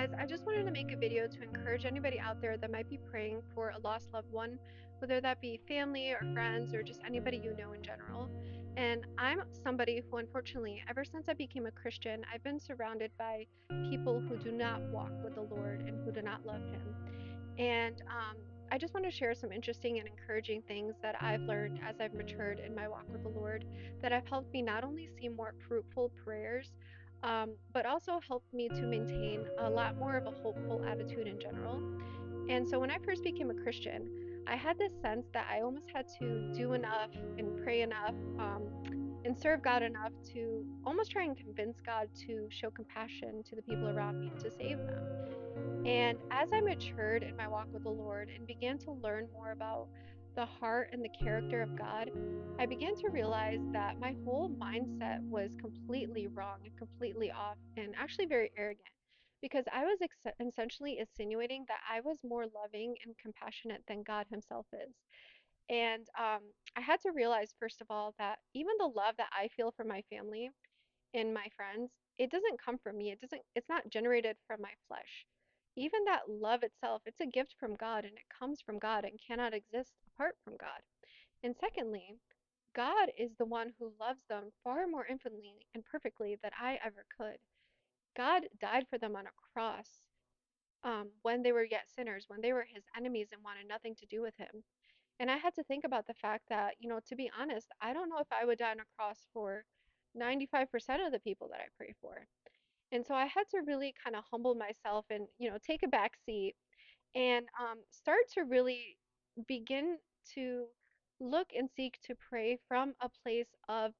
guys. I just wanted to make a video to encourage anybody out there that might be praying for a lost loved one, whether that be family or friends or just anybody you know in general. And I'm somebody who, unfortunately, ever since I became a Christian, I've been surrounded by people who do not walk with the Lord and who do not love Him. And I just want to share some interesting and encouraging things that I've learned as I've matured in my walk with the Lord that have helped me not only see more fruitful prayers, but also helped me to maintain a lot more of a hopeful attitude in general. And so when I first became a Christian, I had this sense that I almost had to do enough and pray enough, and serve God enough to almost try and convince God to show compassion to the people around me and to save them. And as I matured in my walk with the Lord and began to learn more about the heart and the character of God, I began to realize that my whole mindset was completely wrong and completely off and actually very arrogant because I was essentially insinuating that I was more loving and compassionate than God Himself is. And I had to realize, first of all, that even the love that I feel for my family in my friends, it doesn't come from me. It's not generated from my flesh. Even that love itself, it's a gift from God and it comes from God and cannot exist apart from God. And secondly, God is the one who loves them far more infinitely and perfectly than I ever could. God died for them on a cross, when they were yet sinners, when they were His enemies and wanted nothing to do with Him. And I had to think about the fact that, to be honest, I don't know if I would die on a cross for 95% of the people that I pray for. And so I had to really kind of humble myself and, take a back seat and start to really begin to look and seek to pray from a place of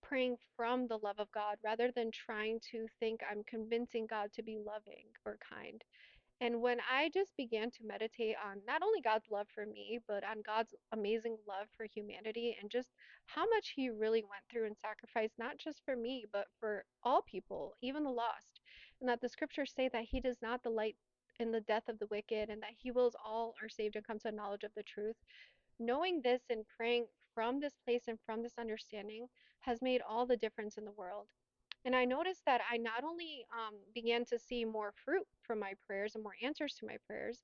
praying from the love of God rather than trying to think I'm convincing God to be loving or kind. And when I just began to meditate on not only God's love for me, but on God's amazing love for humanity and just how much He really went through and sacrificed, not just for me, but for all people, even the lost, and that the scriptures say that He does not delight in the death of the wicked and that He wills all are saved and come to a knowledge of the truth. Knowing this and praying from this place and from this understanding has made all the difference in the world. And I noticed that I not only began to see more fruit from my prayers and more answers to my prayers,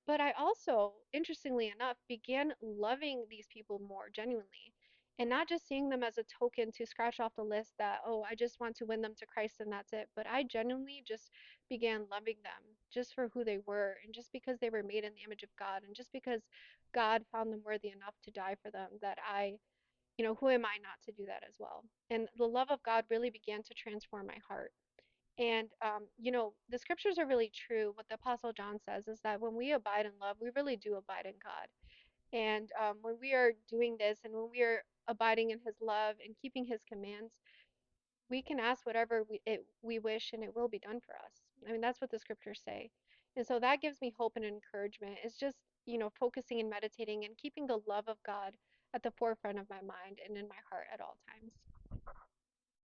but I also, interestingly enough, began loving these people more genuinely and not just seeing them as a token to scratch off the list that, oh, I just want to win them to Christ and that's it. But I genuinely just began loving them just for who they were and just because they were made in the image of God and just because God found them worthy enough to die for them that who am I not to do that as well? And the love of God really began to transform my heart. And the scriptures are really true. What the Apostle John says is that when we abide in love, we really do abide in God. And when we are doing this and when we are abiding in His love and keeping His commands, we can ask whatever we wish and it will be done for us. I mean, that's what the scriptures say. And so that gives me hope and encouragement. It's just, focusing and meditating and keeping the love of God at the forefront of my mind and in my heart at all times.